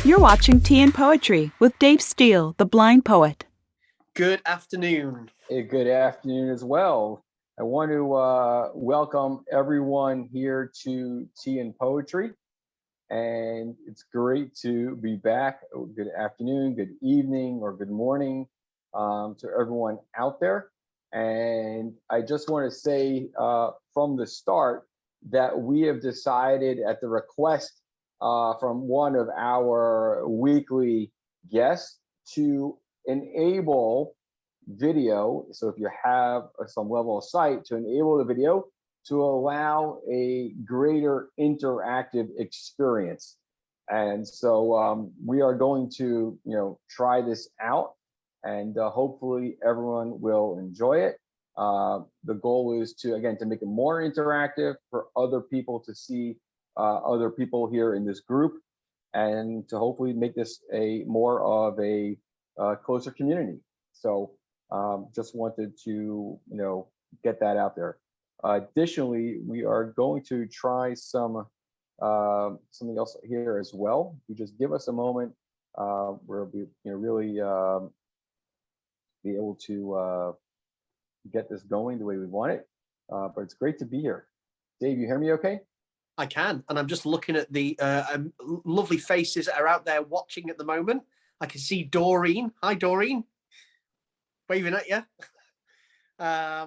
You're watching Tea and Poetry with Dave Steele, the blind poet. Good afternoon. Good afternoon as well. I want to welcome everyone here to Tea and Poetry, and it's great to be back. Good afternoon, good evening, or good morning to everyone out there. And I just want to say from the start that we have decided at the request from one of our weekly guests to enable video. So if you have some level of sight, to enable the video to allow a greater interactive experience. And so we are going to, try this out, and hopefully everyone will enjoy it. The goal is to make it more interactive for other people to see other people here in this group, and to hopefully make this a more of a closer community. So just wanted to get that out there. Additionally, we are going to try something else here as well. If you just give us a moment, we'll be really be able to get this going the way we want it. But it's great to be here. Dave, you hear me okay? I can, and I'm just looking at the lovely faces that are out there watching at the moment. I can see Doreen. Hi, Doreen. Waving at you.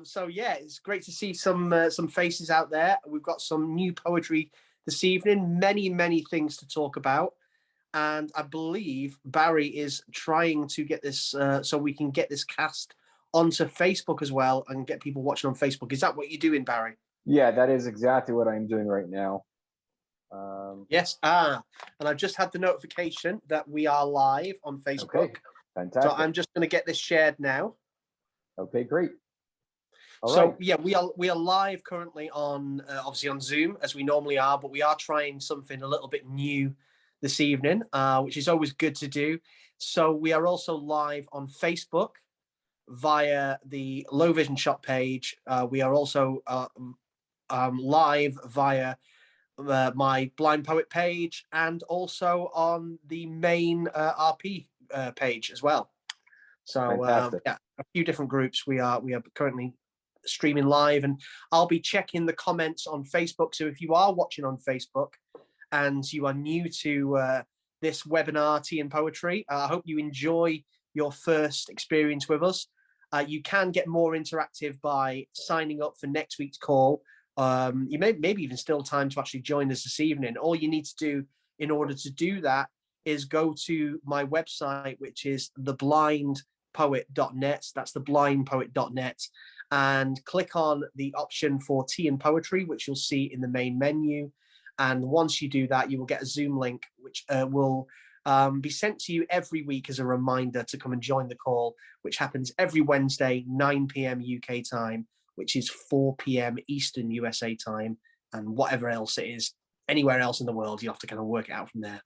So yeah, it's great to see some faces out there. We've got some new poetry this evening. Many things to talk about, and I believe Bari is trying to get this so we can get this cast onto Facebook as well and get people watching on Facebook. Is that what you're doing, Bari? Yeah, that is exactly what I'm doing right now. Yes. And I've just had the notification that we are live on Facebook. Okay, fantastic. So I'm just going to get this shared now. Okay, great. All right. Yeah, we are live currently on obviously on Zoom as we normally are, but we are trying something a little bit new this evening, which is always good to do. So we are also live on Facebook via the Low Vision Shop page. We are also live via my Blind Poet page, and also on the main RP page as well. So yeah, a few different groups. We are currently streaming live, and I'll be checking the comments on Facebook. So if you are watching on Facebook and you are new to this webinar, Tea and Poetry, I hope you enjoy your first experience with us. You can get more interactive by signing up for next week's call. You maybe even still time to actually join us this evening. All you need to do in order to do that is go to my website, which is theblindpoet.net. That's theblindpoet.net, and click on the option for Tea and Poetry, which you'll see in the main menu. And once you do that, you will get a Zoom link, which will be sent to you every week as a reminder to come and join the call, which happens every Wednesday, 9 p.m. UK time, which is 4 p.m. Eastern USA time, and whatever else it is, anywhere else in the world, you have to kind of work it out from there.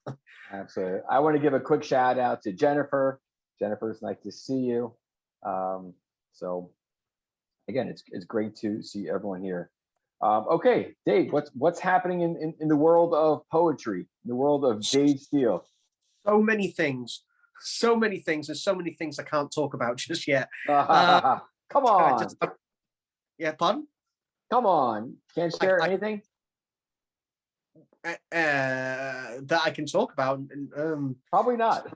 Absolutely. I want to give a quick shout out to Jennifer. Jennifer, it's nice to see you. So again, it's great to see everyone here. Okay, Dave, what's happening in the world of poetry, in the world of Dave Steele? So many things, and so many things I can't talk about just yet. Come on. Yeah, pardon? Come on. Can't share anything? That I can talk about. Probably not.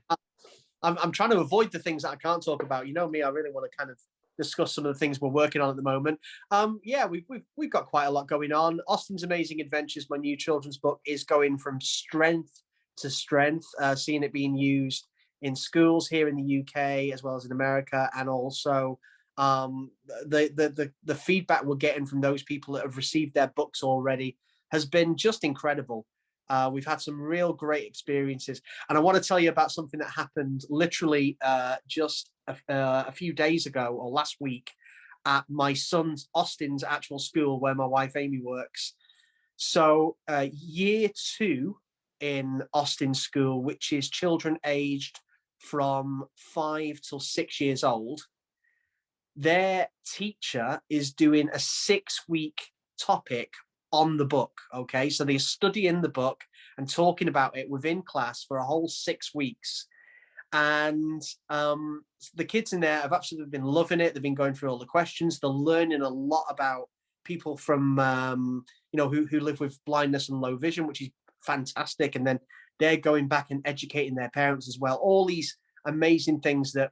I'm trying to avoid the things that I can't talk about. You know me, I really want to kind of discuss some of the things we're working on at the moment. Yeah, we've got quite a lot going on. Austin's Amazing Adventures, my new children's book, is going from strength to strength, seeing it being used in schools here in the UK as well as in America, and also the feedback we're getting from those people that have received their books already has been just incredible. We've had some real great experiences, and I want to tell you about something that happened literally just a few days ago or last week at my son's Austin's actual school where my wife Amy works. So year 2 in Austin school, which is children aged from 5 till 6 years old, their teacher is doing a 6-week topic on the book. Okay, so they're studying the book and talking about it within class for a whole 6 weeks. And the kids in there have absolutely been loving it. They've been going through all the questions. They're learning a lot about people from, who live with blindness and low vision, which is fantastic. And then they're going back and educating their parents as well. All these amazing things that,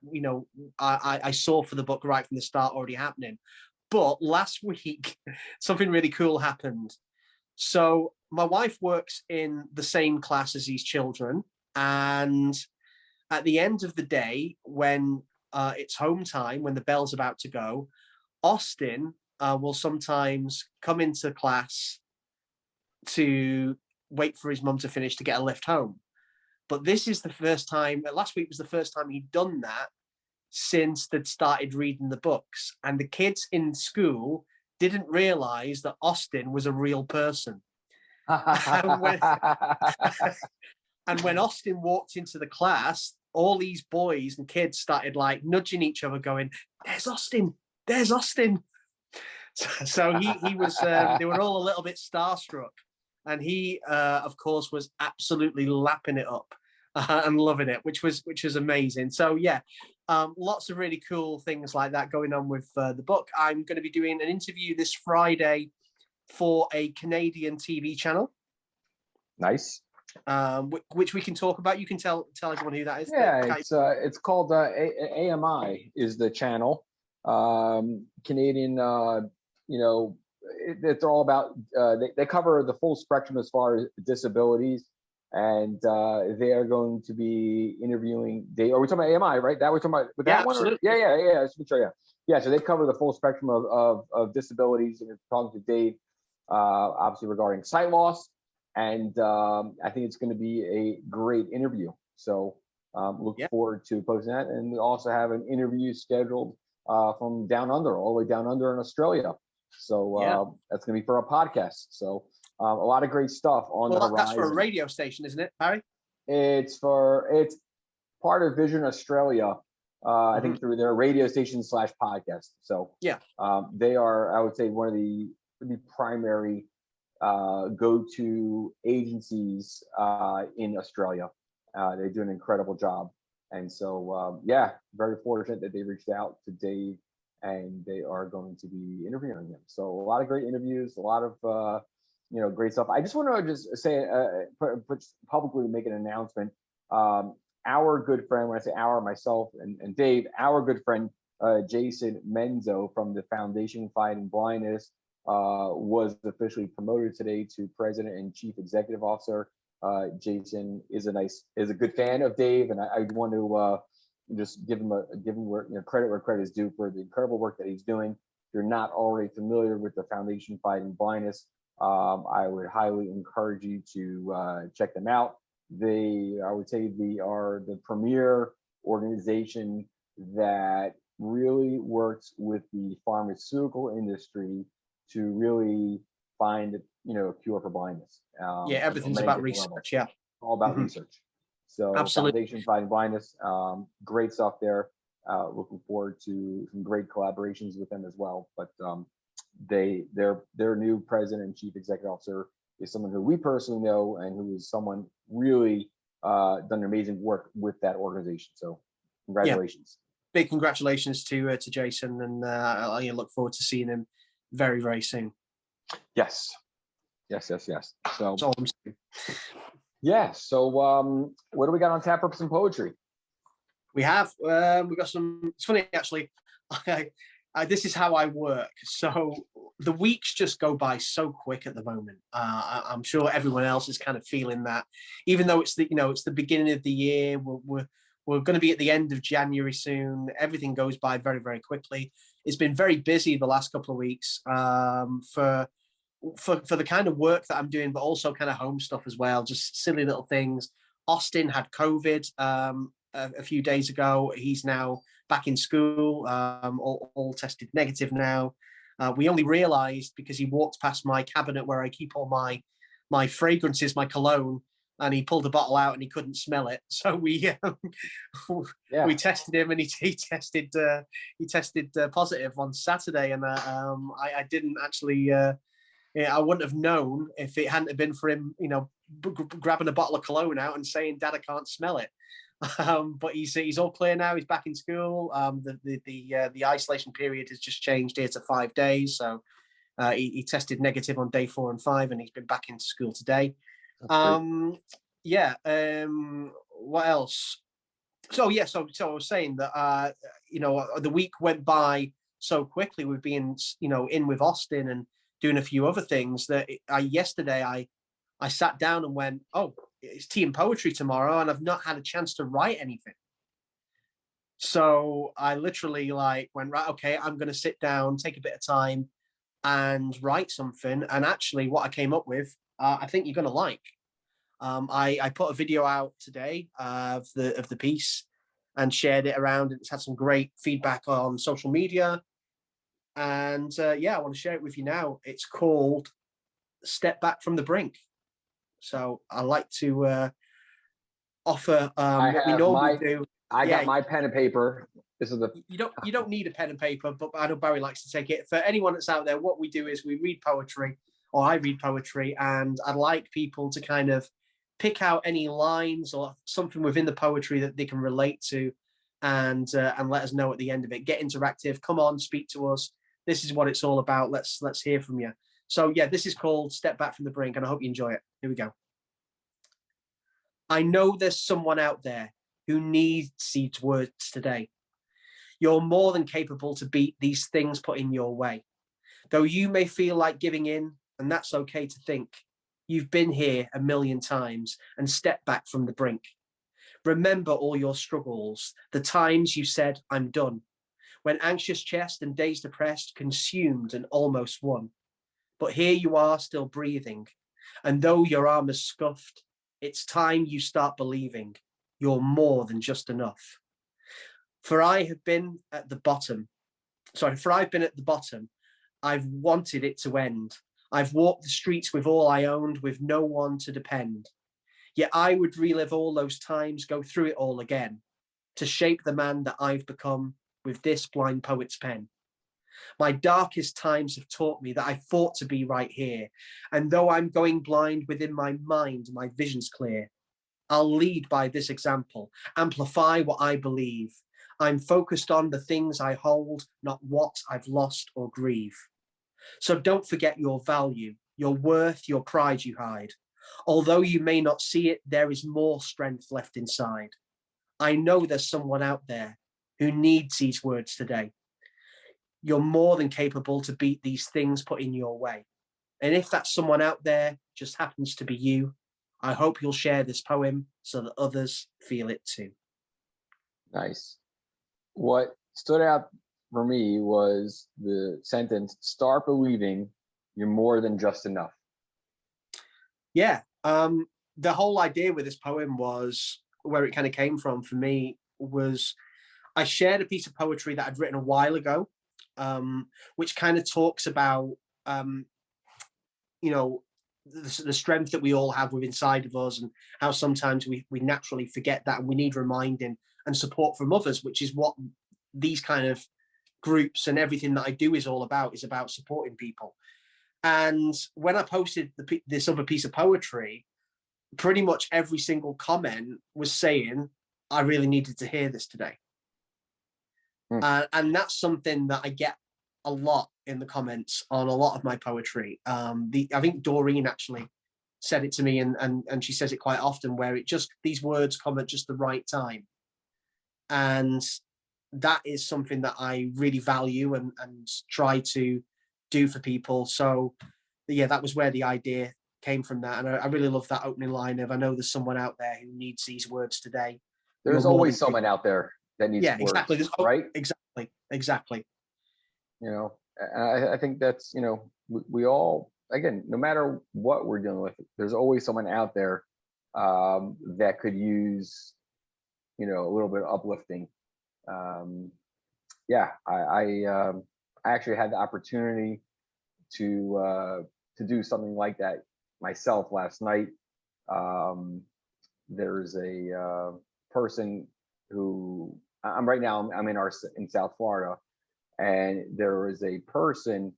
I saw for the book right from the start already happening. But last week, something really cool happened. So my wife works in the same class as these children. And at the end of the day, when it's home time, when the bell's about to go, Austin will sometimes come into class to wait for his mum to finish to get a lift home. But this is the first time, last week was the first time he'd done that since they'd started reading the books. And the kids in school didn't realize that Austin was a real person. And when Austin walked into the class, all these boys and kids started like nudging each other, going, "There's Austin, there's Austin." So he was, they were all a little bit starstruck. And he, of course, was absolutely lapping it up and loving it, which was amazing. So yeah, lots of really cool things like that going on with the book. I'm going to be doing an interview this Friday for a Canadian TV channel. Nice. Which we can talk about. You can tell everyone who that is. Yeah, it's called AMI is the channel. Canadian, it's all about, they cover the full spectrum as far as disabilities, and they are going to be interviewing. Are we talking about AMI, right? That we're talking about with that one? Absolutely. Yeah. Yeah. So they cover the full spectrum of disabilities, and we're talking to Dave, obviously regarding sight loss, and I think it's going to be a great interview. So look forward to posting that, and we also have an interview scheduled from down under, all the way down under in Australia. So that's going to be for a podcast. So a lot of great stuff on the horizon. That's for a radio station, isn't it, Barry? It's part of Vision Australia, I think, through their radio station / podcast. So they are, I would say, one of the primary go-to agencies in Australia. They do an incredible job. And so, very fortunate that they reached out to Dave, and they are going to be interviewing him. So a lot of great interviews, a lot of, great stuff. I just want to say, publicly make an announcement. Our good friend, when I say our, myself and Dave, our good friend, Jason Menzo from the Foundation Fighting Blindness, was officially promoted today to President and Chief Executive Officer. Jason is a good fan of Dave, and I want to just give him credit where credit is due for the incredible work that he's doing. If you're not already familiar with the Foundation Fighting Blindness, I would highly encourage you to check them out. I would say they are the premier organization that really works with the pharmaceutical industry to really find a cure for blindness. Everything's about research. Yeah, all about research. So absolutely. Foundation Fighting Blindness, great stuff there. Looking forward to some great collaborations with them as well. But their new president and chief executive officer is someone who we personally know, and who is someone really done amazing work with that organization. So congratulations. Big congratulations to Jason, and I look forward to seeing him very, very soon. Yes. So that's all I'm saying. Yeah. So what do we got on tap for some poetry? We got some. It's funny actually. This is how I work. So the weeks just go by so quick at the moment. I'm sure everyone else is kind of feeling that, even though it's the beginning of the year. We're going to be at the end of January soon. Everything goes by very, very quickly. It's been very busy the last couple of weeks for the kind of work that I'm doing, but also kind of home stuff as well, just silly little things. Austin had COVID a few days ago. He's now back in school, all tested negative now. We only realized because he walked past my cabinet where I keep all my fragrances, my cologne, and he pulled a bottle out and he couldn't smell it. So we tested him, and he tested positive on Saturday, and I didn't actually. I wouldn't have known if it hadn't been for him, grabbing a bottle of cologne out and saying, "Dad, I can't smell it." But he's all clear now. He's back in school. The isolation period has just changed here to 5 days. So he tested negative on day 4 and 5, and he's been back into school today. Yeah. What else? So yeah. So I was saying that the week went by so quickly with being in with Austin and doing a few other things that yesterday I sat down and went, oh, it's tea and poetry tomorrow, and I've not had a chance to write anything. So I literally went, right, okay, I'm going to sit down, take a bit of time and write something. And actually what I came up with, I think you're going to like. I put a video out today of the piece and shared it around. It's had some great feedback on social media. And I want to share it with you now. It's called Step Back from the Brink. So I like to offer what we normally do. I got my pen and paper. This is you don't need a pen and paper, but I know Barry likes to take it. For anyone that's out there, what we do is we read poetry, or I read poetry, and I'd like people to kind of pick out any lines or something within the poetry that they can relate to, and let us know at the end of it. Get interactive. Come on, speak to us. This is what it's all about. Let's hear from you. So yeah, this is called Step Back from the Brink, and I hope you enjoy it. Here we go. I know there's someone out there who needs these words today. You're more than capable to beat these things put in your way. Though you may feel like giving in, and that's okay to think. You've been here a million times and stepped back from the brink. Remember all your struggles, the times you said, I'm done. When anxious chest and days depressed consumed and almost won. But here you are still breathing. And though your arm is scuffed, it's time you start believing you're more than just enough. For I've been at the bottom. I've wanted it to end. I've walked the streets with all I owned, with no one to depend. Yet I would relive all those times, go through it all again, to shape the man that I've become with this blind poet's pen. My darkest times have taught me that I fought to be right here. And though I'm going blind within my mind, my vision's clear. I'll lead by this example, amplify what I believe. I'm focused on the things I hold, not what I've lost or grieve. So don't forget your value, your worth, your pride you hide. Although you may not see it, there is more strength left inside. I know there's someone out there who needs these words today. You're more than capable to beat these things put in your way. And if that someone out there just happens to be you, I hope you'll share this poem so that others feel it too. Nice. What stood out for me was the sentence, start believing you're more than just enough. Yeah. The whole idea with this poem was, where it kind of came from for me, was I shared a piece of poetry that I'd written a while ago, which kind of talks about, the strength that we all have within inside of us, and how sometimes we naturally forget that, and we need reminding and support from others, which is what these kind of groups and everything that I do is all about, is about supporting people. And when I posted this other piece of poetry, pretty much every single comment was saying, I really needed to hear this today. And that's something that I get a lot in the comments on a lot of my poetry. I think Doreen actually said it to me, and she says it quite often, where these words come at just the right time. And that is something that I really value and try to do for people. So yeah, that was where the idea came from, that. And I really love that opening line of, I know there's someone out there who needs these words today. There's always someone out there that needs words, exactly. Right? Exactly. I think that's, we all, again, no matter what we're dealing with, there's always someone out there that could use, a little bit of uplifting. I actually had the opportunity to do something like that myself last night. There's a person who I'm right now. I'm in South Florida, and there is a person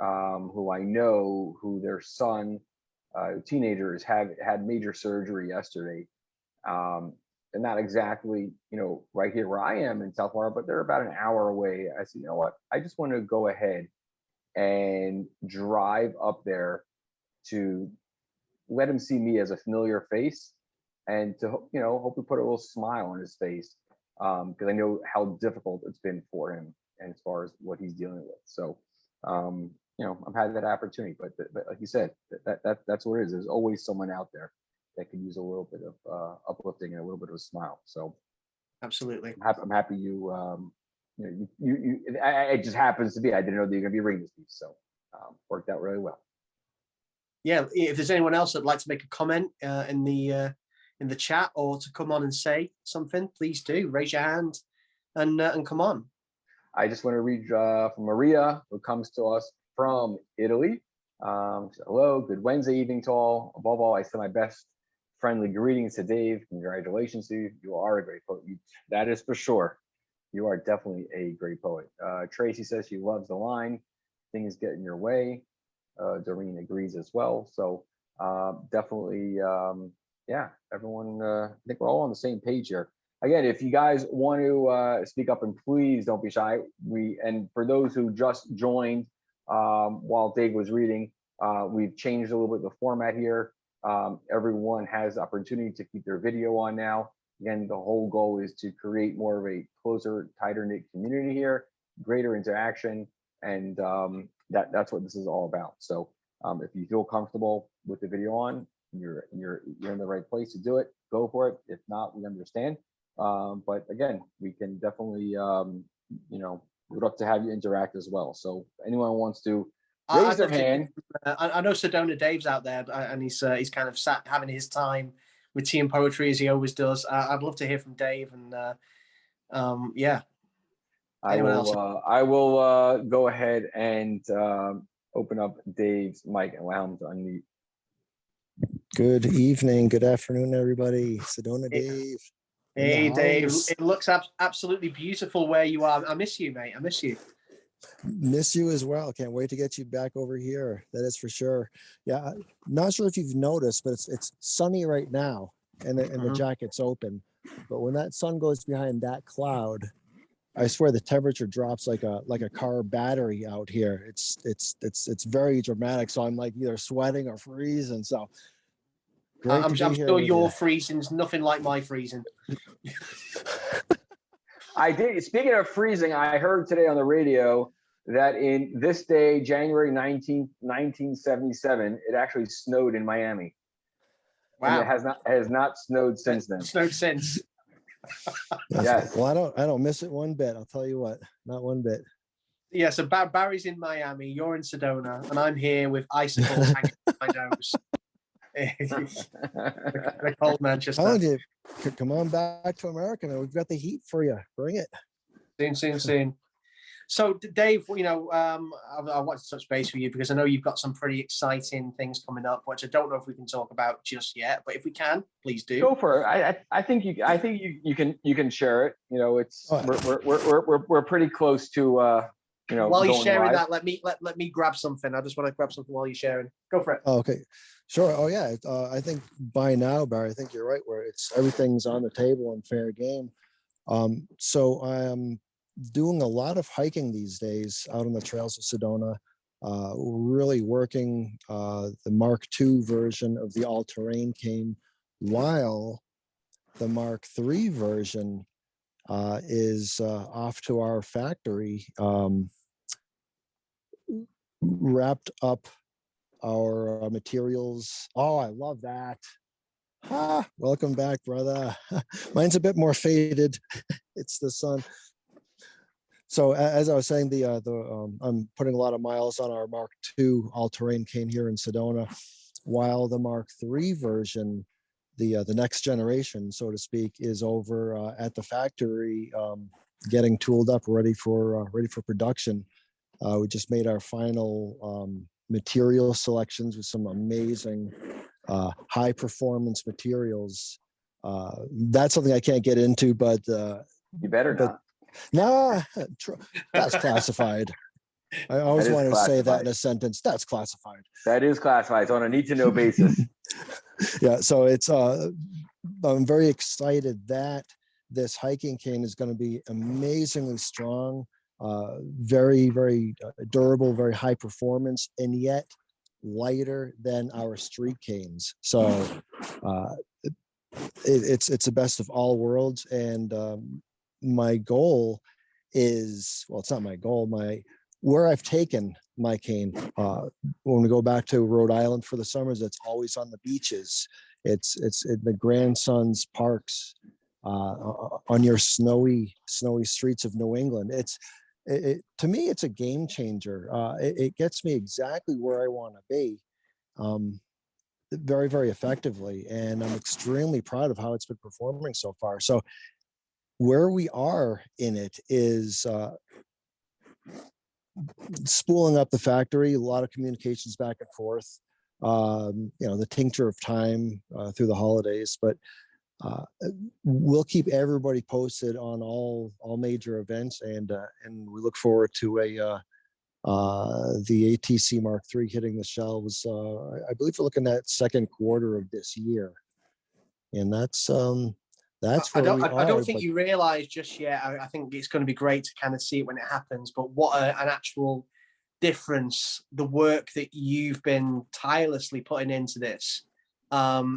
who I know, who their son teenagers had major surgery yesterday. And not exactly, right here where I am in South Florida, but they're about an hour away. I said, you know what? I just want to go ahead and drive up there to let him see me as a familiar face, and to hopefully put a little smile on his face, because I know how difficult it's been for him, and as far as what he's dealing with. So I've had that opportunity, but like you said, that's what it is. There's always someone out there that could use a little bit of uplifting and a little bit of a smile. So absolutely, I'm happy it just happens to be. I didn't know that you're going to be reading this piece, so worked out really well. Yeah, if there's anyone else that'd like to make a comment in the chat, or to come on and say something, please do raise your hand and come on. I just want to read from Maria, who comes to us from Italy. Hello, good Wednesday evening to all. Above all, I send my best friendly greetings to Dave. Congratulations to you. You are a great poet. That is for sure. You are definitely a great poet. Tracy says she loves the line, things get in your way. Doreen agrees as well. So definitely, everyone, I think we're all on the same page here. Again, if you guys want to speak up, and please don't be shy. And for those who just joined while Dave was reading, we've changed a little bit the format here. Everyone has the opportunity to keep their video on now. Again, the whole goal is to create more of a closer, tighter knit community here, greater interaction, and that's what this is all about. So if you feel comfortable with the video on, you're in the right place to do it, go for it. If not, we understand. But again, we can definitely we'd love to have you interact as well. So anyone who wants to raise their hand. I know Sedona Dave's out there, and he's kind of sat having his time with tea and poetry, as he always does. I'd love to hear from Dave, and I will go ahead and open up Dave's mic and allow him to unmute. Good evening, good afternoon, everybody. Sedona Dave. Hey, Dave. It looks absolutely beautiful where you are. I miss you, mate. I miss you. Miss you as well. Can't wait to get you back over here. That is for sure. Yeah, not sure if you've noticed, but it's sunny right now, and the jacket's open. But when that sun goes behind that cloud, I swear the temperature drops like a car battery out here. It's very dramatic. So I'm like either sweating or freezing. So I'm sure your freezing's nothing like my freezing. I did. Speaking of freezing, I heard today on the radio that in this day, January 19th, 1977, it actually snowed in Miami. Wow. And it has not snowed since then. Snowed since. Yes. Well, I don't miss it one bit. I'll tell you what, not one bit. Yeah. So Barry's in Miami, you're in Sedona, and I'm here with icicles hanging on my nose. The cold Manchester. You, come on back to America, man. We've got the heat for you. Bring it. Soon. So, Dave, I want to touch base with you because I know you've got some pretty exciting things coming up, which I don't know if we can talk about just yet. But if we can, please do. Go for it. I think you can share it. We're pretty close to While you're sharing live. that, let me grab something. I just want to grab something while you're sharing. Go for it. Oh, okay. Sure. Oh yeah. I think by now, Barry, I think you're right, where everything's on the table and fair game. So I am doing a lot of hiking these days out on the trails of Sedona, really working. The Mark II version of the all-terrain came while the Mark III version is off to our factory, wrapped up our materials. Oh, I love that. Welcome back, brother. Mine's a bit more faded. It's the sun. So as I was saying, I'm putting a lot of miles on our Mark II all-terrain cane here in Sedona, while the Mark III version, the next generation, so to speak, is over at the factory, getting tooled up, ready for production. We just made our final material selections with some amazing high performance materials. That's something I can't get into, but you better not. No, that's classified. I always That is wanted to say that in classified. a sentence. That's classified. That is classified. It's on a need-to-know basis. Yeah, so it's I'm very excited that this hiking cane is going to be amazingly strong, very, very durable, very high performance, and yet lighter than our street canes. So it's the best of all worlds. And my goal is, well, it's not my goal, where I've taken my cane, when we go back to Rhode Island for the summers, it's always on the beaches. It's in the grandsons parks, on your snowy streets of New England. To me, it's a game changer. It gets me exactly where I want to be, very, very effectively. And I'm extremely proud of how it's been performing so far. So where we are in it is spooling up the factory, a lot of communications back and forth, the tincture of time through the holidays, but we'll keep everybody posted on all major events, and we look forward to the ATC Mark III hitting the shelves. I believe we're looking at second quarter of this year, and that's where we are. I don't think you realize just yet. I think it's going to be great to kind of see it when it happens. But what an actual difference the work that you've been tirelessly putting into this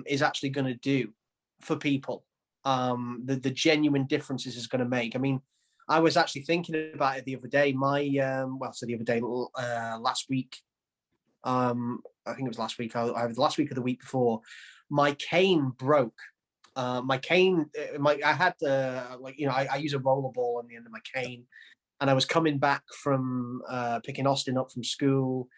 is actually going to do for people. The genuine differences is going to make. I mean, I was actually thinking about it the other day. Last week. I think it was last week. Either the last week or the week before, my cane broke. My cane, I had I use a roller ball on the end of my cane, and I was coming back from picking Austin up from school,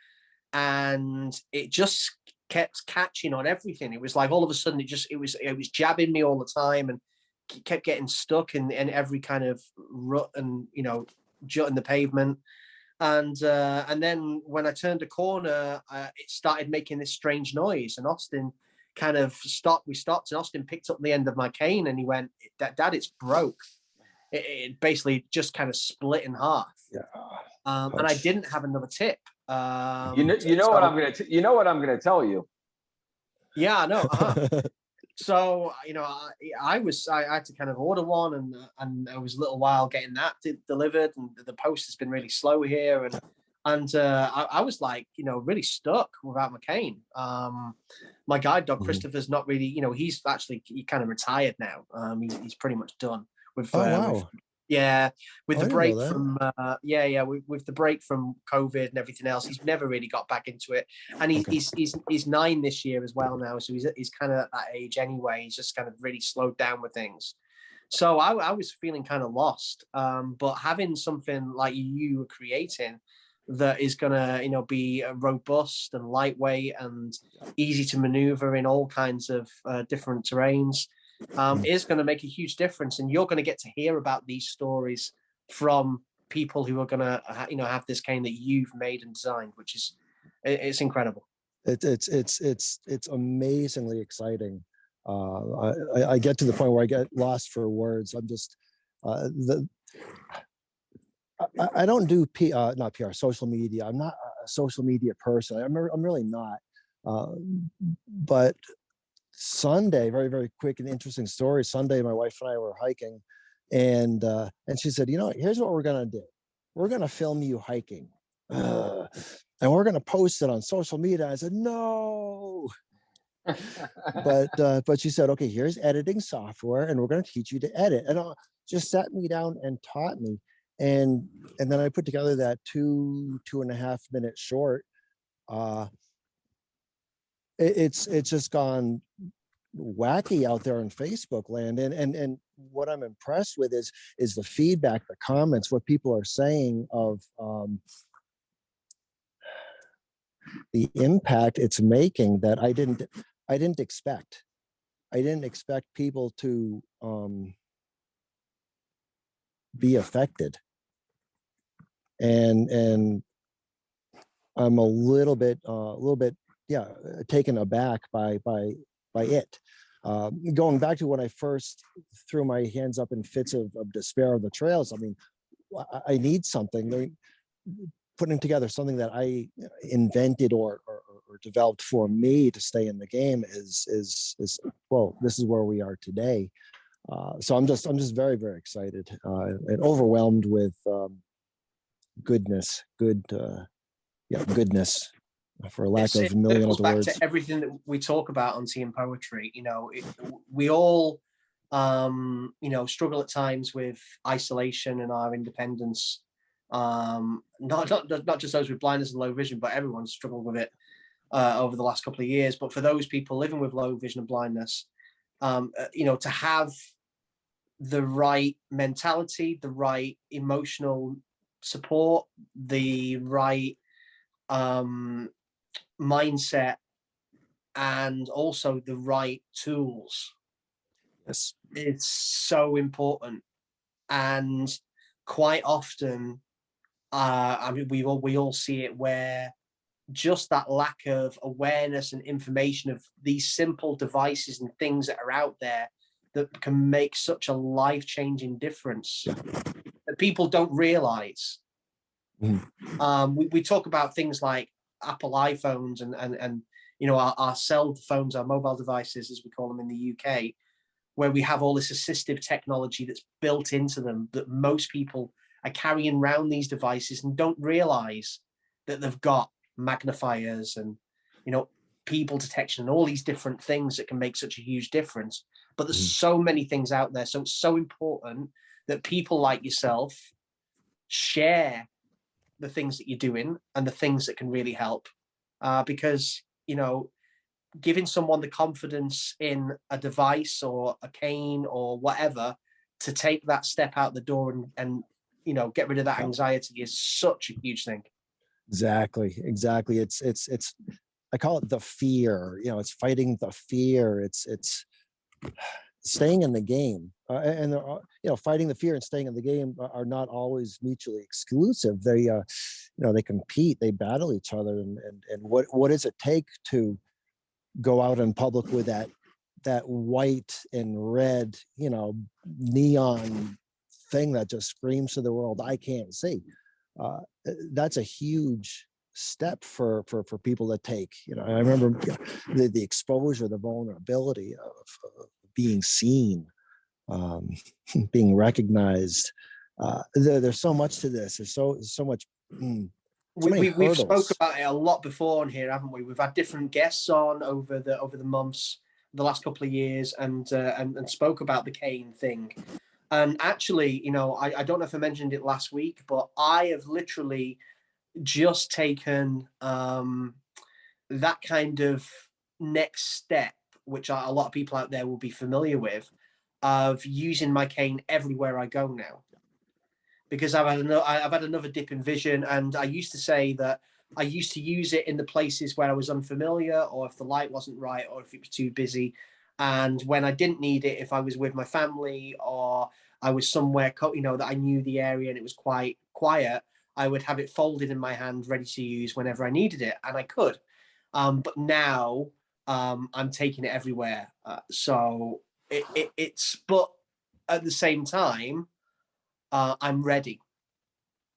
and it just kept catching on everything. It was like all of a sudden it was jabbing me all the time, and kept getting stuck in every kind of rut and jut in the pavement. And then when I turned a corner, it started making this strange noise, and Austin kind of stopped. We stopped, and Austin picked up the end of my cane, and he went, "Dad, it's broke." It basically just kind of split in half. Yeah. And I didn't have another tip. What I'm gonna tell you. Yeah, I know. So I had to kind of order one, and it was a little while getting that delivered, and the post has been really slow here, and I was like, really stuck without my cane. My guide dog Christopher's not really, he kind of retired now. He's pretty much done with. Wow. With the break from with the break from COVID and everything else, he's never really got back into it. And he's 9 this year as well now, so he's kind of at that age anyway. He's just kind of really slowed down with things. So I was feeling kind of lost. But having something like you were creating that is gonna be robust and lightweight and easy to maneuver in all kinds of different terrains. Is going to make a huge difference, and you're going to get to hear about these stories from people who are going to have this cane that you've made and designed, which is it's incredible. It's amazingly exciting. I get to the point where I get lost for words. I'm just I don't do not PR, social media. I'm not a social media person. I'm really not. But Sunday, very, very quick and interesting story. Sunday, my wife and I were hiking, and she said, here's what we're gonna do. We're gonna film you hiking, and we're gonna post it on social media. I said, no. But she said, okay, here's editing software, and we're gonna teach you to edit. And just sat me down and taught me. And then I put together that 2.5 minute short. It's just gone wacky out there in Facebook land, and what I'm impressed with is the feedback, the comments, what people are saying of the impact it's making that I didn't expect. I didn't expect people to be affected, and I'm a little bit taken aback by it. Going back to when I first threw my hands up in fits of despair on the trails, I mean, I need something. putting together something that I invented or developed for me to stay in the game is well, this is where we are today. So I'm just very, very excited and overwhelmed with goodness, goodness, for lack of a million other back words. to everything that we talk about on Tea and Poetry. We all struggle at times with isolation and our independence. Not just those with blindness and low vision, but everyone's struggled with it over the last couple of years. But for those people living with low vision and blindness, to have the right mentality, the right emotional support, the right mindset, and also the right tools. Yes, it's so important. And quite often, I mean, we all see it, where just that lack of awareness and information of these simple devices and things that are out there that can make such a life-changing difference that people don't realize. We talk about things like Apple iPhones and our cell phones, our mobile devices, as we call them in the UK, where we have all this assistive technology that's built into them, that most people are carrying around these devices and don't realize that they've got magnifiers and people detection and all these different things that can make such a huge difference. But there's so many things out there, so it's so important that people like yourself share the things that you're doing and the things that can really help, because giving someone the confidence in a device or a cane or whatever to take that step out the door and get rid of that anxiety is such a huge thing. Exactly. It's I call it the fear. It's fighting the fear. It's staying in the game, and fighting the fear and staying in the game are not always mutually exclusive. They they compete, they battle each other. And what does it take to go out in public with that white and red neon thing that just screams to the world, I can't see? That's a huge step for people to take. I remember the exposure, the vulnerability of being seen, being recognized. There's so much to this. There's so much. We've spoke about it a lot before on here, haven't we? We've had different guests on over the months, the last couple of years, and spoke about the cane thing. And actually, I don't know if I mentioned it last week, but I have literally just taken that kind of next step, which a lot of people out there will be familiar with, of using my cane everywhere I go now. Because I've had another dip in vision, and I used to say that I used to use it in the places where I was unfamiliar, or if the light wasn't right, or if it was too busy. And when I didn't need it, if I was with my family or I was somewhere, that I knew the area and it was quite quiet, I would have it folded in my hand, ready to use whenever I needed it, and I could. But now I'm taking it everywhere. So it's, but at the same time, I'm ready.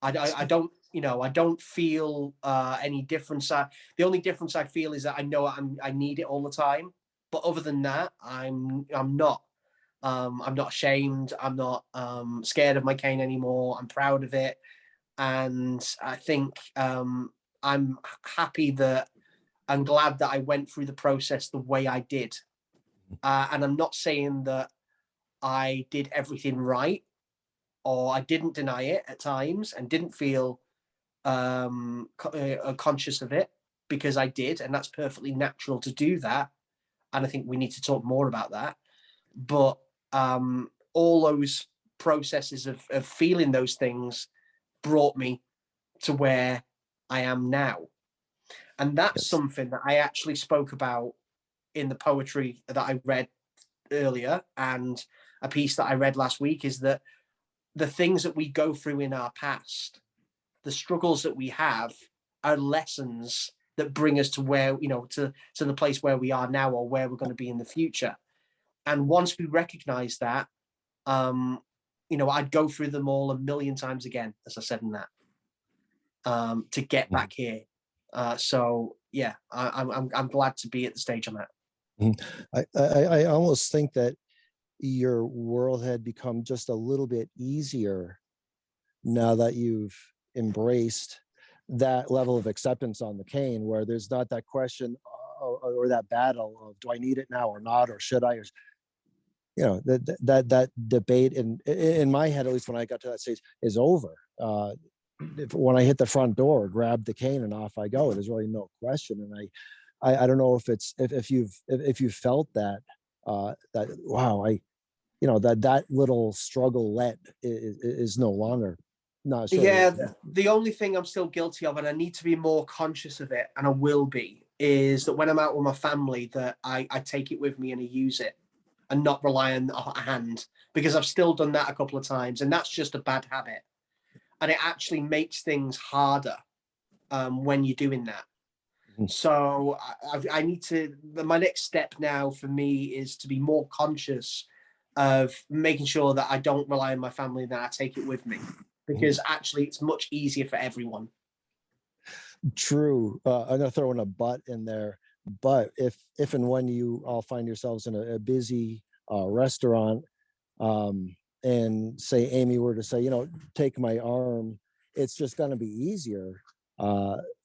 I don't, I don't feel any difference. The only difference I feel is that I know I need it all the time. But other than that, I'm not. I'm not ashamed. I'm not scared of my cane anymore. I'm proud of it, and I think I'm happy that I'm glad that I went through the process the way I did. And I'm not saying that I did everything right, or I didn't deny it at times and didn't feel conscious of it, because I did, and that's perfectly natural to do that. And I think we need to talk more about that. But all those processes of feeling those things brought me to where I am now. And that's something that I actually spoke about in the poetry that I read earlier, and a piece that I read last week, is that the things that we go through in our past, the struggles that we have, are lessons that bring us to where, to the place where we are now, or where we're going to be in the future. And once we recognize that, I'd go through them all a million times again, as I said in that. to get back here. So yeah, I'm glad to be at the stage I'm at. I almost think that your world had become just a little bit easier now that you've embraced that level of acceptance on the cane, where there's not that question or that battle of, do I need it now or not, or should I, or, you know, that debate in my head, at least when I got to that stage, is over. When I hit the front door, grab the cane and off I go. There's really no question. And I don't know if you've felt that, that, wow, you know, that little struggle is no longer. Not sure. Yeah, the only thing I'm still guilty of, and I need to be more conscious of it, and I will be, is that when I'm out with my family, that I take it with me and I use it and not rely on a hand, because I've still done that a couple of times, and that's just a bad habit. And it actually makes things harder when you're doing that. So I need to, my next step now for me is to be more conscious of making sure that I don't rely on my family and that I take it with me, because actually it's much easier for everyone. True. I'm going to throw in a but in there. But if and when you all find yourselves in a busy restaurant, and say Amy were to say, you know, take my arm, it's just going to be easier.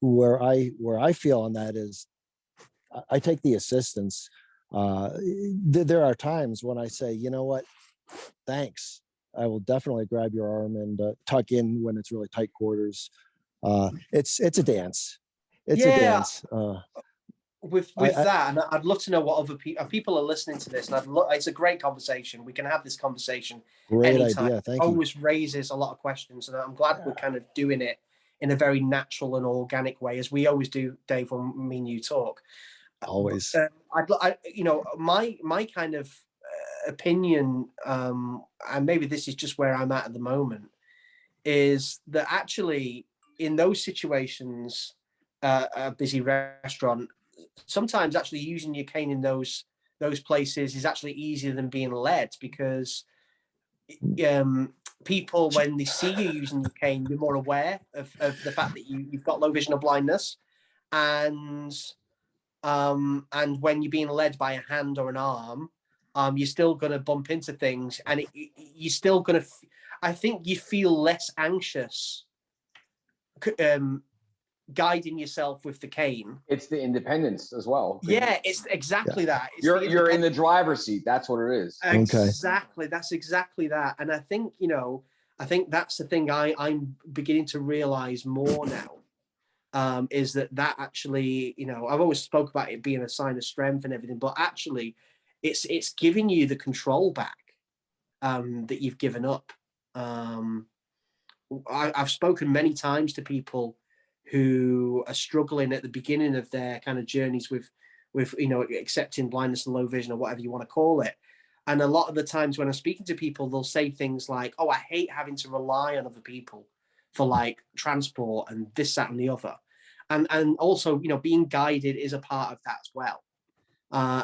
Where I feel on that is I take the assistance. There are times when I say, you know what, thanks. I will definitely grab your arm and tuck in when it's really tight quarters. It's a dance. It's a dance. With that, and I'd love to know what other people are listening to this, and it's a great conversation. We can have this conversation great anytime. idea. Thank you. Always raises a lot of questions, and I'm glad we're kind of doing it in a very natural and organic way, as we always do, Dave, when me and you talk. Always. You know, my kind of opinion, and maybe this is just where I'm at the moment, is that actually in those situations, a busy restaurant, sometimes actually using your cane in those places is actually easier than being led, because people, when they see you using your cane, you're more aware of the fact that you've got low vision or blindness, and when you're being led by a hand or an arm, you're still going to bump into things, and you're still going to, I think you feel less anxious guiding yourself with the cane. It's the independence as well. Yeah, it's exactly that. It's you're in the driver's seat. That's what it is. Exactly. That's exactly that. And I think, you know, I think that's the thing I'm beginning to realize more now, is that actually, you know, I've always spoke about it being a sign of strength and everything, but actually it's giving you the control back that you've given up. I've spoken many times to people who are struggling at the beginning of their kind of journeys with you know, accepting blindness and low vision, or whatever you want to call it. And a lot of the times when I'm speaking to people, they'll say things like, oh, I hate having to rely on other people for like transport and this, that, and the other. And also, you know, being guided is a part of that as well.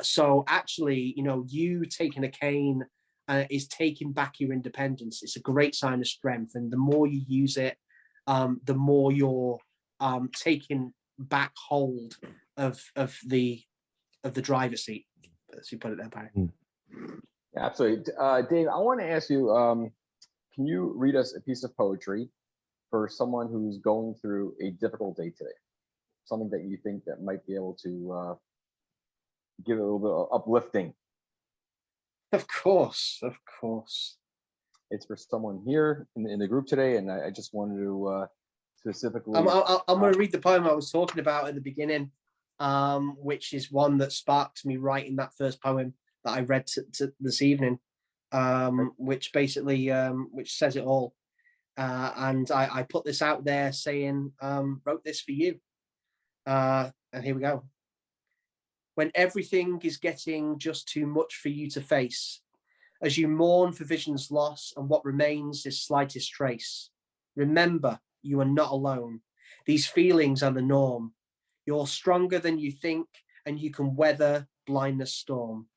So actually, you know, you taking a cane is taking back your independence. It's a great sign of strength. And the more you use it, the more you're taking back hold of the driver's seat, as you put it there, Barry. Yeah, absolutely. Dave, I want to ask you, can you read us a piece of poetry for someone who's going through a difficult day today? Something that you think that might be able to give it a little bit of uplifting. Of course, of course. It's for someone here in the group today, and I just wanted to specifically. I'm going to read the poem I was talking about at the beginning, which is one that sparked me writing that first poem that I read this evening, which basically which says it all. And I put this out there saying, wrote this for you. And here we go. When everything is getting just too much for you to face, as you mourn for vision's loss and what remains is slightest trace, remember you are not alone. These feelings are the norm. You're stronger than you think, and you can weather blindness storm.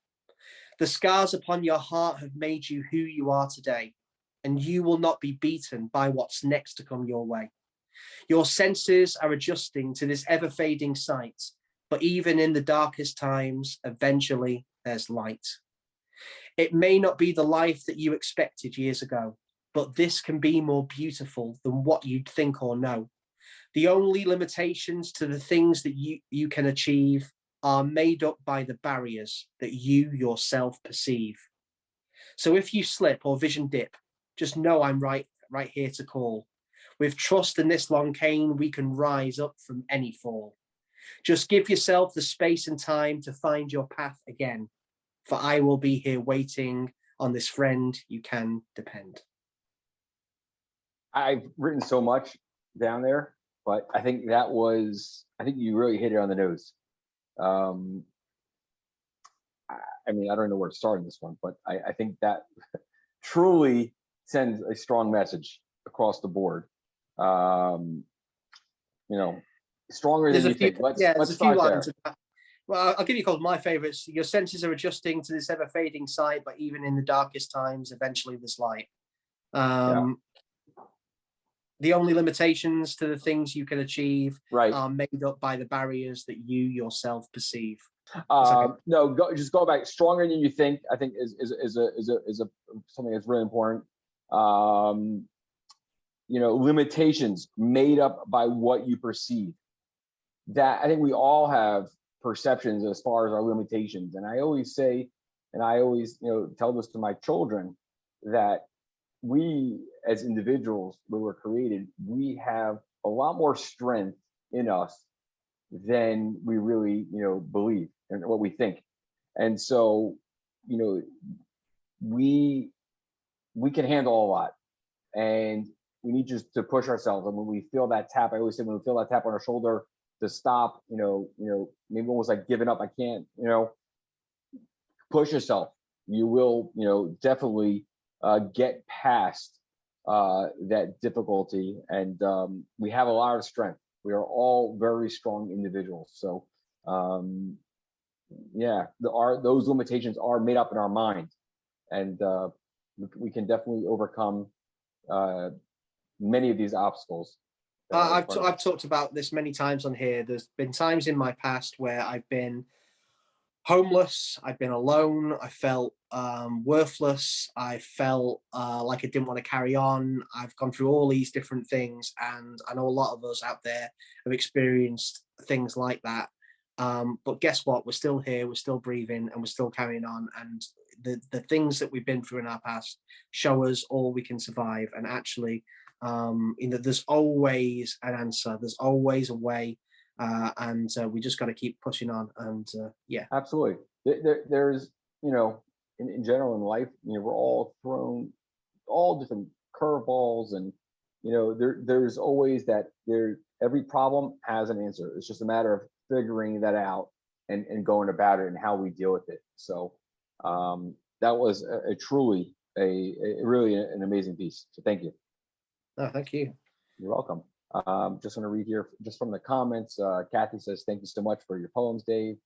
The scars upon your heart have made you who you are today, and you will not be beaten by what's next to come your way. Your senses are adjusting to this ever-fading sight, but even in the darkest times, eventually there's light. It may not be the life that you expected years ago, but this can be more beautiful than what you'd think or know. The only limitations to the things that you can achieve are made up by the barriers that you yourself perceive. So if you slip or vision dip, just know I'm right here to call. With trust in this long cane, we can rise up from any fall. Just give yourself the space and time to find your path again, for I will be here waiting on this friend you can depend. I've written so much down there, but I think you really hit it on the nose. I mean, I don't know where to start in this one, but I think that truly sends a strong message across the board. Stronger than you think. Let's start there. Well, I'll give you a couple of my favorites. Your senses are adjusting to this ever-fading sight, but even in the darkest times, eventually there's light. The only limitations to the things you can achieve are made up by the barriers that you yourself perceive. No, just go back. Stronger than you think, I think is something that's really important. Limitations made up by what you perceive. That I think we all have perceptions as far as our limitations. And I always say, and I always, tell this to my children, that we as individuals, when we're created, we have a lot more strength in us than we really, believe and what we think. And so, we can handle a lot, and we need just to push ourselves. And when we feel that tap, I always say, when we feel that tap on our shoulder, to stop, maybe almost like giving up. I can't, push yourself. You will, definitely get past that difficulty. And we have a lot of strength. We are all very strong individuals. So, those limitations are made up in our mind, and we can definitely overcome many of these obstacles. I've talked about this many times on here. There's been times in my past where I've been homeless, I've been alone, I felt worthless, I felt like I didn't want to carry on. I've gone through all these different things, and I know a lot of us out there have experienced things like that. But guess what? We're still here, we're still breathing, and we're still carrying on. And the things that we've been through in our past show us all we can survive. And actually, there's always an answer, there's always a way, and we just got to keep pushing on. And absolutely. There's in general in life, we're all thrown all different curveballs, and there's always that every problem has an answer. It's just a matter of figuring that out and going about it and how we deal with it. So that was a truly really an amazing piece. So thank you. Oh, thank you. You're welcome. Just want to read here just from the comments. Kathy says, thank you so much for your poems, Dave.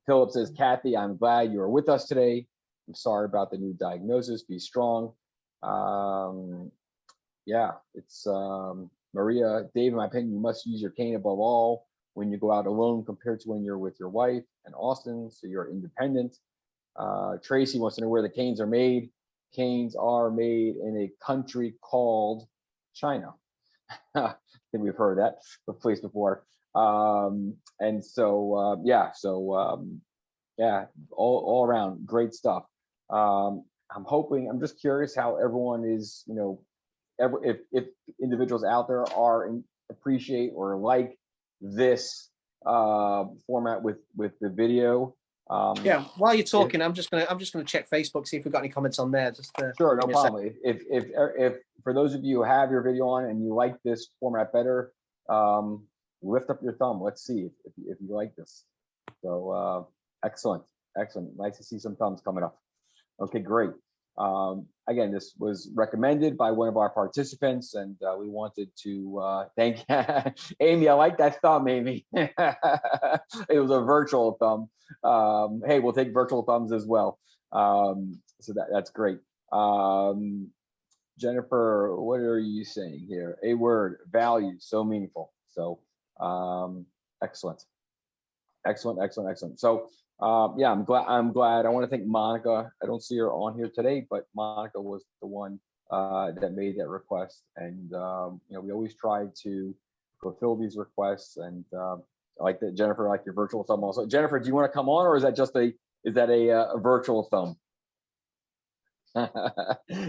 Philip says, Kathy, I'm glad you are with us today. I'm sorry about the new diagnosis. Be strong. It's Maria, Dave, in my opinion, you must use your cane above all when you go out alone compared to when you're with your wife. And Austin, so you're independent. Tracy wants to know where the canes are made. Canes are made in a country called China. I think we've heard that place before. All around great stuff. I'm just curious how everyone is, if individuals out there appreciate or like this format with the video. While you're talking, I'm just gonna check Facebook, see if we've got any comments on there. Sure, no problem. If for those of you who have your video on and you like this format better, lift up your thumb. Let's see if you like this. So excellent. Nice to see some thumbs coming up. Okay, great. Again, this was recommended by one of our participants, and we wanted to thank Amy. I like that thumb, Amy. It was a virtual thumb. Hey, we'll take virtual thumbs as well. So that's great. Jennifer, what are you saying here? A word, value, so meaningful. So excellent. So yeah, I'm glad. I want to thank Monica. I don't see her on here today, but Monica was the one that made that request. And we always try to fulfill these requests. And I like that, Jennifer, like your virtual thumb also. Jennifer, do you want to come on, or is that just a virtual thumb?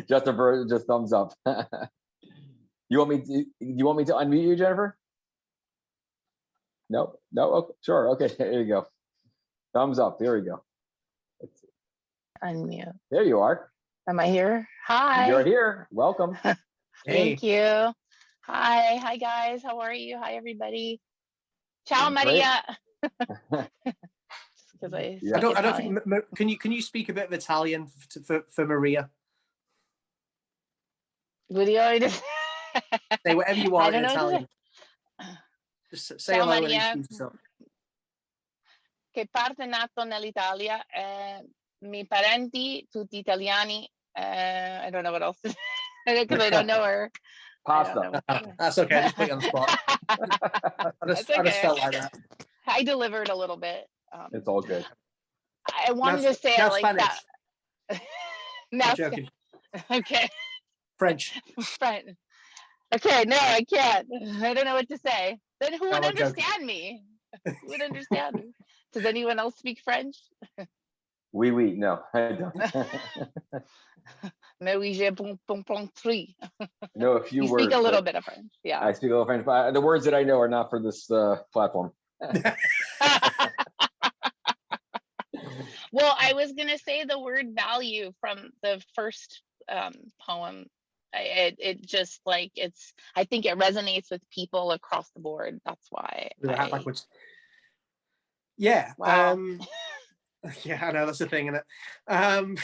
just thumbs up. You want me to unmute you, Jennifer? No. Okay, sure. Okay, there you go. Thumbs up. There we go. Unmute. There you are. Am I here? Hi. You're here. Welcome. Thank you. Hi guys. How are you? Hi everybody. Ciao Great. Maria. Because I Yeah. I don't think. Can you speak a bit of Italian for Maria? What do you want me to say? Say whatever you want in I don't know. Italian. Just say Ciao hello Maria. and introduce yourself. Che parte nato nell'Italia, mi parenti tutti italiani. I don't know what else to say because I don't know her. Pasta. That's okay. I just put you on the spot. I just felt like that. I delivered a little bit. It's all good. I wanted to say it like Spanish. that. Now, I'm joking. okay. French. French. Okay, no, I can't. I don't know what to say. Then who would understand me? Who would understand me? Does anyone else speak French? Oui, no, I don't. Mais oui, j'ai bon three. Know a few you words. Speak a little bit of French, yeah. I speak a little French, but the words that I know are not for this platform. Well, I was gonna say the word value from the first poem. It just like I think it resonates with people across the board. That's why. Backwards. Yeah. Wow. Yeah, I know that's the thing, isn't it?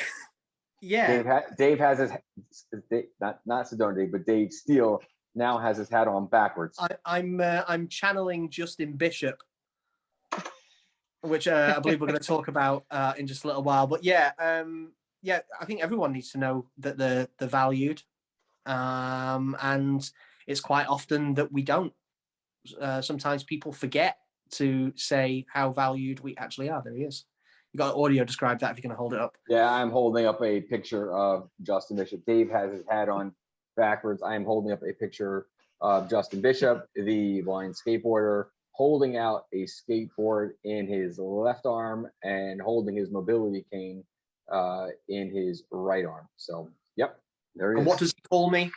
Yeah. Dave has his not Sedona Dave, but Dave Steele now has his hat on backwards. I'm channeling Justin Bishop, which I believe we're going to talk about in just a little while. But yeah, I think everyone needs to know that they're valued, and it's quite often that we don't. Sometimes people forget to say how valued we actually are. There he is. You got audio describe that if you're going to hold it up. Yeah, I'm holding up a picture of Justin Bishop. Dave has his hat on backwards. I am holding up a picture of Justin Bishop, the blind skateboarder, holding out a skateboard in his left arm and holding his mobility cane in his right arm. So, yep, there he is. And what does he call me?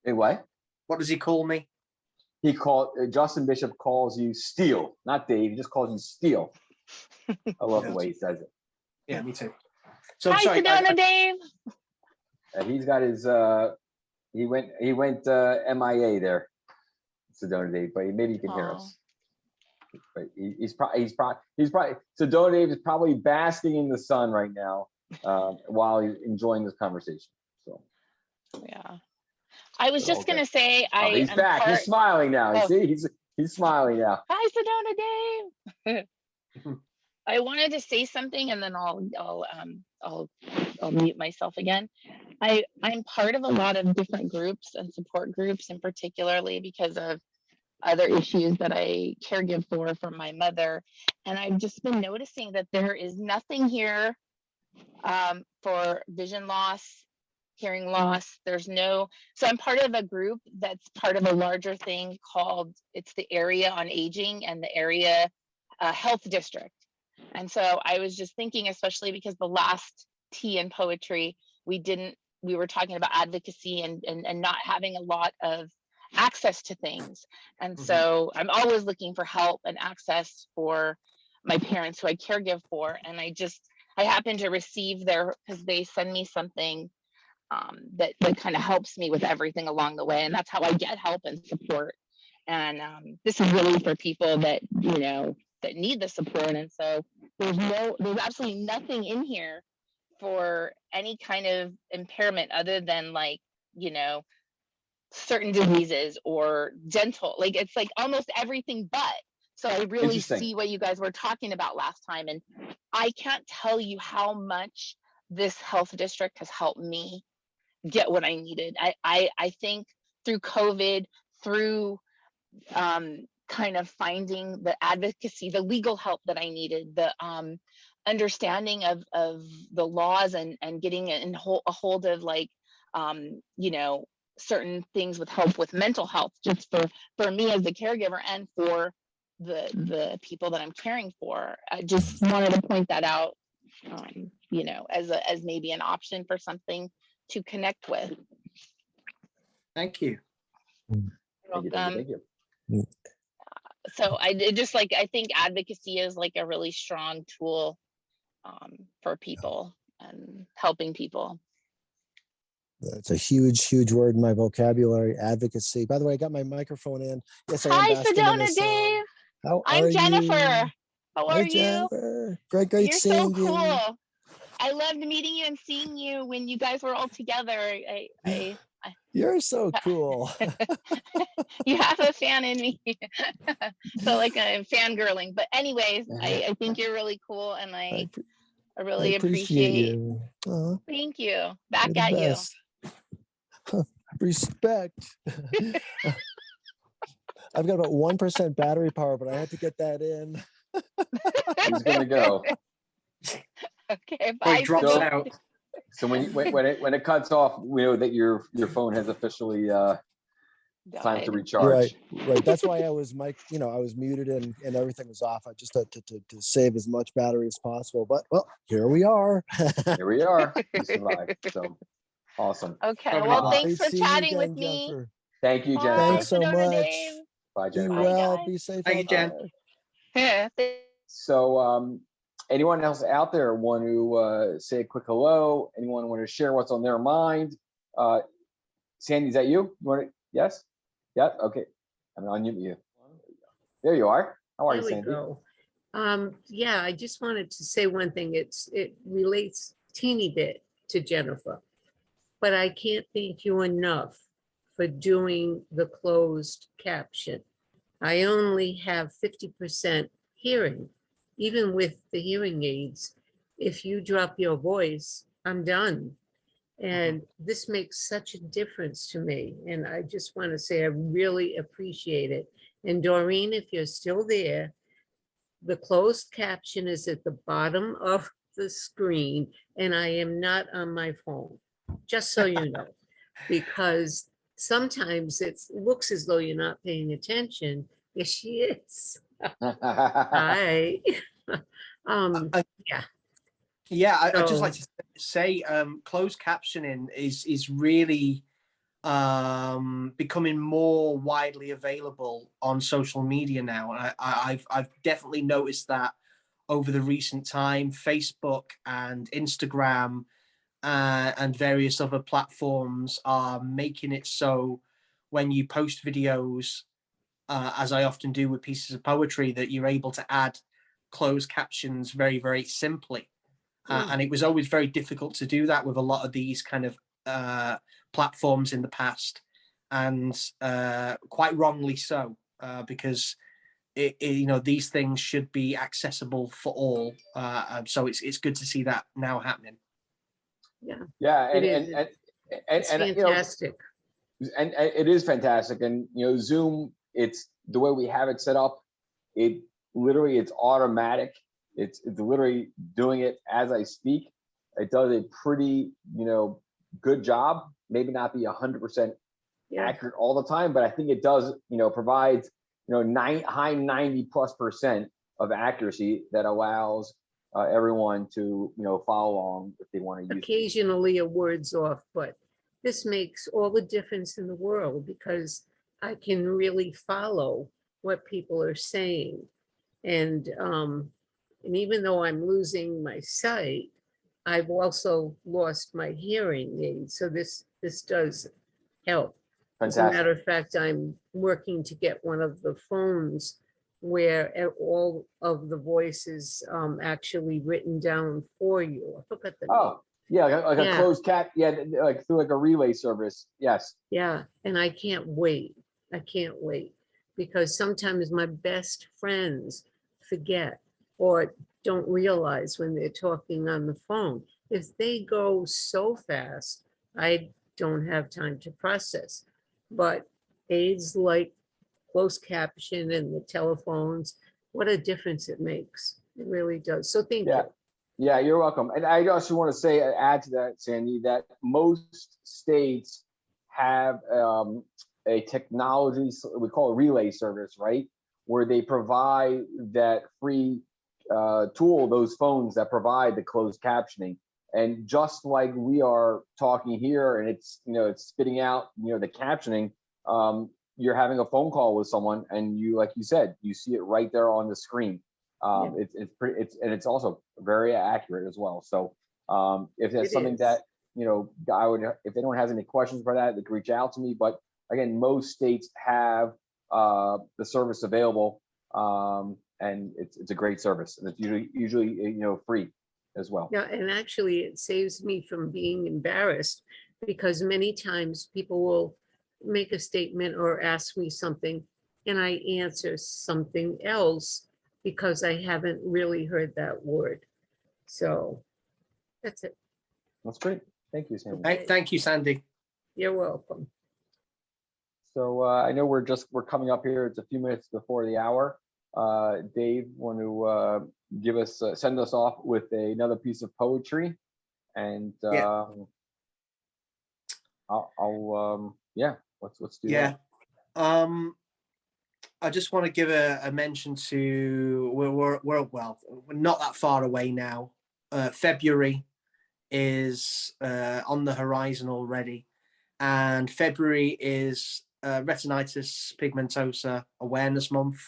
Hey, what? What does he call me? Justin Bishop calls you Steele, not Dave. He just calls you Steele. I love the way he says it. Yeah, me too. So hi, sorry, Sedona Dave. He's got his he went MIA there, Sedona Dave, but maybe he can hear us. But he's probably Sedona Dave is probably basking in the sun right now while he's enjoying this conversation. So yeah, I was just gonna say he's back. He's smiling now. Oh. See, he's smiling now. Hi, Sedona Dave. I wanted to say something, and then I'll mute myself again. I'm part of a lot of different groups and support groups, and particularly because of other issues that I caregive for my mother. And I've just been noticing that there is nothing here for vision loss, hearing loss. So I'm part of a group that's part of a larger thing called, it's the Area on Aging and the Area Health District. And so I was just thinking, especially because the last Tea and Poetry, we were talking about advocacy and not having a lot of access to things. And so I'm always looking for help and access for my parents who I caregive for. And I happen to receive because they send me something that kind of helps me with everything along the way. And that's how I get help and support. And this is really for people that, that need the support. And so there's absolutely nothing in here for any kind of impairment other than certain diseases or dental, it's like almost everything but. So I really see what you guys were talking about last time. And I can't tell you how much this health district has helped me get what I needed. I think through COVID, through kind of finding the advocacy, the legal help that I needed, the understanding of the laws and getting a hold of like, you know, certain things with help with mental health, just for me as the caregiver and for the people that I'm caring for. I just wanted to point that out, you know, as maybe an option for something to connect with. Thank you. Thank you. So I just like, I think advocacy is like a really strong tool for people and helping people. It's a huge word in my vocabulary, advocacy. By the way, I got my microphone in. Yes, I am Hi, basking in Sedona this, Dave. how I'm are Jennifer. you? How Hi, are you? Jennifer. Great You're so seeing cool. you. I loved meeting you and seeing you when you guys were all together. You're so cool. You have a fan in me. So like I'm fangirling. But anyways, I think you're really cool, and I really appreciate you. Thank you. Back You're at the you. best. Respect. I've got about 1% battery power, but I had to get that in. Who's gonna go? Okay, Or bye. it drops So- out. So when it cuts off, we know that your phone has officially time to Died. recharge. Right. That's why I was I was muted and everything was off. I just had to save as much battery as possible. But well, here we are. Here we are. We survived. So awesome. Okay, Okay, well, bye. thanks Great for seeing you chatting with again, me. Jennifer. Thank you, Bye, Jennifer. Thanks so Sedona much. Dave. Bye, Be Jennifer. Bye, well. guys. Be safe Thank you, out Jen. there. So anyone else out there want to say a quick hello? Anyone want to share what's on their mind? Sandy, is that you? You want to? Yes? Yeah. Okay. I'm gonna unmute you. There you are. How are you, There we Sandy? go. Yeah, I just wanted to say one thing. It relates teeny bit to Jennifer, but I can't thank you enough for doing the closed caption. I only have 50% hearing, even with the hearing aids. If you drop your voice, I'm done. And this makes such a difference to me. And I just want to say I really appreciate it. And Doreen, if you're still there, the closed caption is at the bottom of the screen, and I am not on my phone, just so you know, because sometimes it looks as though you're not paying attention. Yes, she is. Hi. Yeah. Yeah, I'd just So- like to say closed captioning is really becoming more widely available on social media now. And I've definitely noticed that over the recent time. Facebook and Instagram and various other platforms are making it so when you post videos, as I often do with pieces of poetry, that you're able to add closed captions very, very simply. And it was always very difficult to do that with a lot of these kind of platforms in the past, and quite wrongly so, because these things should be accessible for all. So it's good to see that now happening. Yeah, It is. It's fantastic. And it is fantastic. And Zoom, it's the way we have it set up. It literally, it's automatic. It's literally doing it as I speak. It does a pretty, good job. Maybe not be 100% accurate all the time, but I think it does, provides, high 90+% of accuracy that allows everyone to, follow along if they want to use it. Occasionally a word's off, but this makes all the difference in the world because I can really follow what people are saying. And even though I'm losing my sight, I've also lost my hearing aid. So this does help. As a Fantastic. matter of fact, I'm working to get one of the phones where all of the voice is actually written down for you. I forgot the name. Oh, yeah, like a Yeah. closed cat. Yeah, like through like a relay service. Yes. Yeah, and I can't wait. I can't wait because sometimes my best friends forget or don't realize when they're talking on the phone. If they go so fast, I don't have time to process. But aids like closed caption and the telephones, what a difference it makes. It really does. So thank Yeah. you. Yeah, you're welcome. And I also want to say, add to that, Sandy, that most states have a technology, we call it relay service, right? Where they provide that free tool, those phones that provide the closed captioning. And just like we are talking here and it's, it's spitting out, the captioning, you're having a phone call with someone and you, like you said, you see it right there on the screen. It's pretty, it's also very accurate as well. So if there's something that, I would, if anyone has any questions about that, they can reach out to me. But again, most states have the service available, and it's a great service, and it's usually free as well. Yeah, and actually it saves me from being embarrassed because many times people will make a statement or ask me something and I answer something else because I haven't really heard that word. So that's it. That's great. Thank you, Sandy. Hey, thank you, Sandy. You're welcome. So I know we're coming up here. It's a few minutes before the hour. Dave, want to give us send us off with another piece of poetry, and let's do that. I just want to give a mention to we're not that far away now. February is on the horizon already, and February is Retinitis Pigmentosa Awareness Month,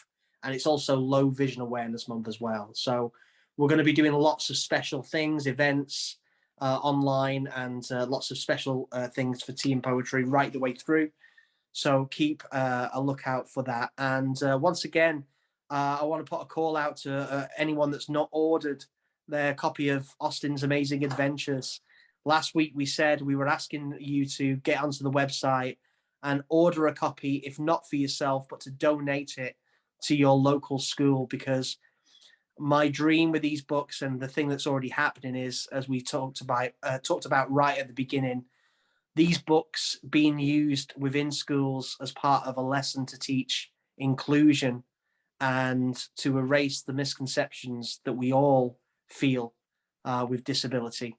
and it's also Low Vision Awareness Month as well. So we're going to be doing lots of special things, events online, and lots of special things for tea and poetry right the way through. So keep a lookout for that. And once again, I want to put a call out to anyone that's not ordered their copy of Austin's Amazing Adventures. Last week we said we were asking you to get onto the website and order a copy, if not for yourself, but to donate it to your local school, because my dream with these books and the thing that's already happening is, as we talked about right at the beginning, these books being used within schools as part of a lesson to teach inclusion and to erase the misconceptions that we all feel with disability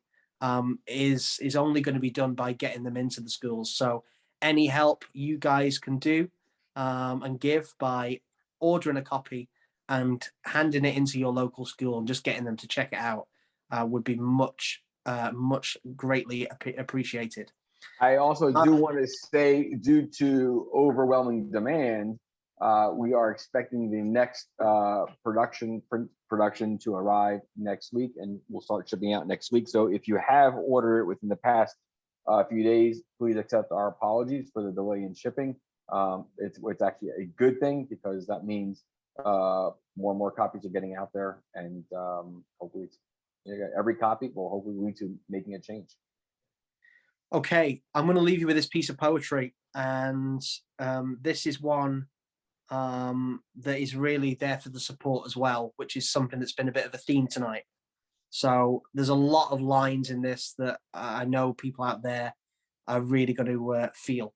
is only going to be done by getting them into the schools. So any help you guys can do and give by ordering a copy and handing it into your local school and just getting them to check it out would be much greatly appreciated. I also do want to say, due to overwhelming demand, we are expecting the next print production to arrive next week, and we'll start shipping out next week. So if you have ordered it within the past few days, please accept our apologies for the delay in shipping. It's actually a good thing, because that means more and more copies are getting out there, and hopefully every copy will hopefully lead to making a change. Okay, I'm going to leave you with this piece of poetry, and this is one that is really there for the support as well, which is something that's been a bit of a theme tonight. So there's a lot of lines in this that I know people out there are really going to feel,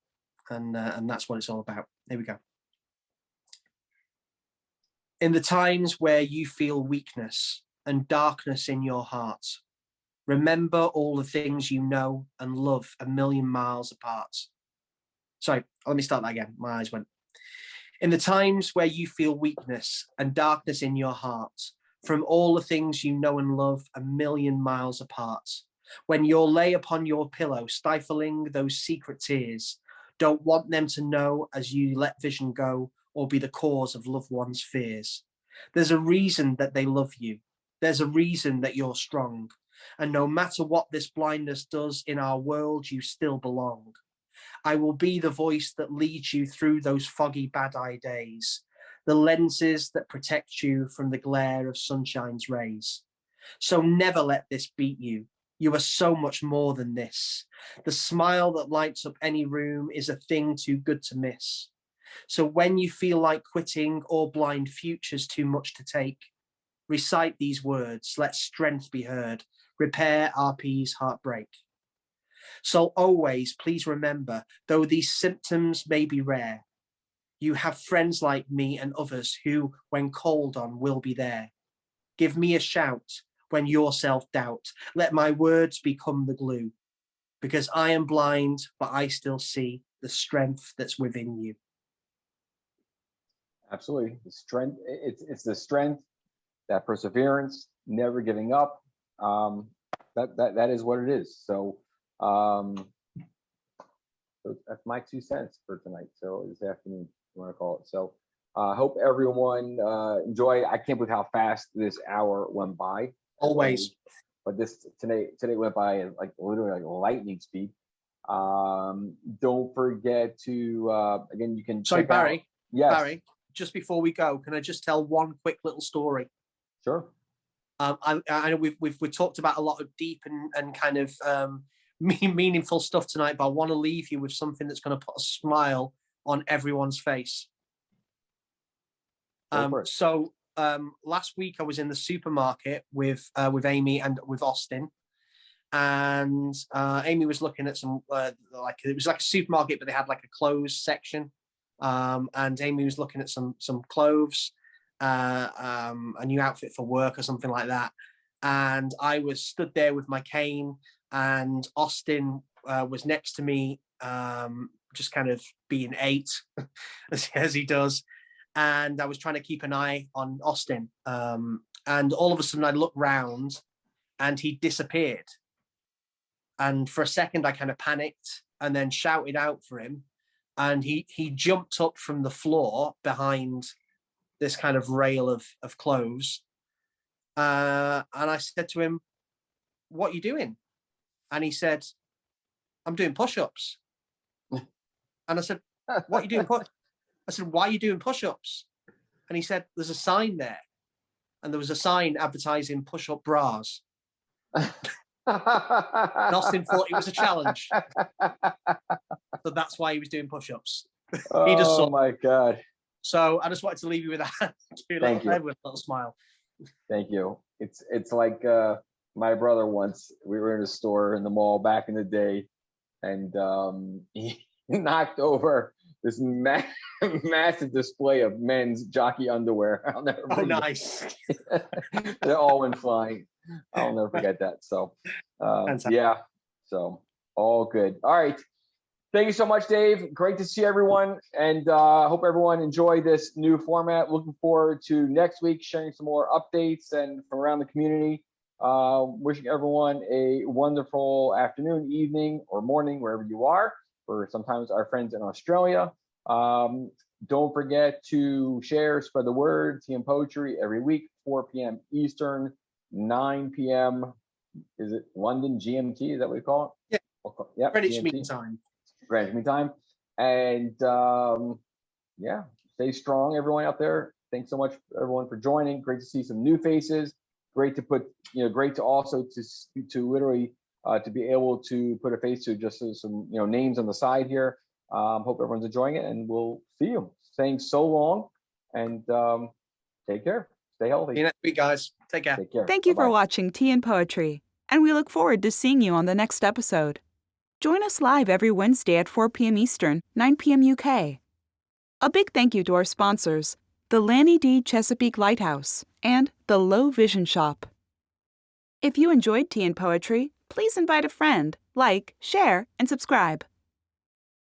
and that's what it's all about. Here we go. In the times where you feel weakness and darkness in your heart, remember all the things you know and love a million miles apart. Sorry, let me start that again. My eyes went. In the times where you feel weakness and darkness in your heart, from all the things you know and love a million miles apart, when you're lay upon your pillow, stifling those secret tears, don't want them to know as you let vision go or be the cause of loved ones' fears. There's a reason that they love you. There's a reason that you're strong. And no matter what this blindness does in our world, you still belong. I will be the voice that leads you through those foggy bad-eye days, the lenses that protect you from the glare of sunshine's rays. So never let this beat you. You are so much more than this. The smile that lights up any room is a thing too good to miss. So when you feel like quitting or blind future's too much to take, recite these words, let strength be heard, repair RP's heartbreak. So always, please remember, though these symptoms may be rare, you have friends like me and others who, when called on, will be there. Give me a shout when your self-doubt. Let my words become the glue, because I am blind, but I still see the strength that's within you. Absolutely. The strength, it's the strength, that perseverance, never giving up. That is what it is. So so that's my 2 cents for tonight. So this afternoon, you want to call it. So I hope everyone enjoyed. I can't believe how fast this hour went by. Always. But this today went by in like literally like lightning speed. Don't forget to again, you can. Sorry, Barry. Yes. Barry, just before we go, can I just tell one quick little story? Sure. I know we've talked about a lot of deep and kind of meaningful stuff tonight, but I want to leave you with something that's going to put a smile on everyone's face. So last week I was in the supermarket with Amy and with Austin, and Amy was looking at some like it was like a supermarket, but they had like a clothes section, and Amy was looking at some clothes, a new outfit for work or something like that, and I was stood there with my cane, and Austin was next to me, just kind of being 8 as he does. And I was trying to keep an eye on Austin. And all of a sudden I looked round and he disappeared. And for a second I kind of panicked and then shouted out for him. And he jumped up from the floor behind this kind of rail of clothes. And I said to him, "What are you doing?" And he said, "I'm doing push-ups." And I said, "What are you doing?" I said, "Why are you doing push-ups?" And he said, "There's a sign there." And there was a sign advertising push-up bras. And Austin thought it was a challenge. So that's why he was doing push-ups. He just saw. Oh my God. So I just wanted to leave you with that. Thank you. With a little smile. Thank you. It's like my brother once, we were in a store in the mall back in the day, and he knocked over this massive display of men's jockey underwear. I'll never forget. Oh, nice. They all went flying. I'll never forget that. So yeah, so all good. All right. Thank you so much, Dave. Great to see everyone, and hope everyone enjoyed this new format. Looking forward to next week sharing some more updates and from around the community. Wishing everyone a wonderful afternoon, evening, or morning, wherever you are. For sometimes our friends in Australia. Don't forget to share, spread the word, TN Poetry every week, 4 p.m. Eastern, 9 p.m. Is it London GMT? Is that what we call it? Yeah. Yeah. Greenwich Mean Time. Greenwich Mean Time. And yeah, stay strong, everyone out there. Thanks so much, everyone, for joining. Great to see some new faces. Great to put, great to also to literally to be able to put a face to just some names on the side here. Hope everyone's enjoying it, and we'll see you. Saying so long, and take care. Stay healthy. See you next week, guys. Take care. Take care. Thank you Bye-bye. for watching Tea and Poetry, and we look forward to seeing you on the next episode. Join us live every Wednesday at 4 p.m. Eastern, 9 p.m. UK. A big thank you to our sponsors, the Lanny D. Chesapeake Lighthouse and the Low Vision Shop. If you enjoyed Tea and Poetry, please invite a friend, like, share, and subscribe.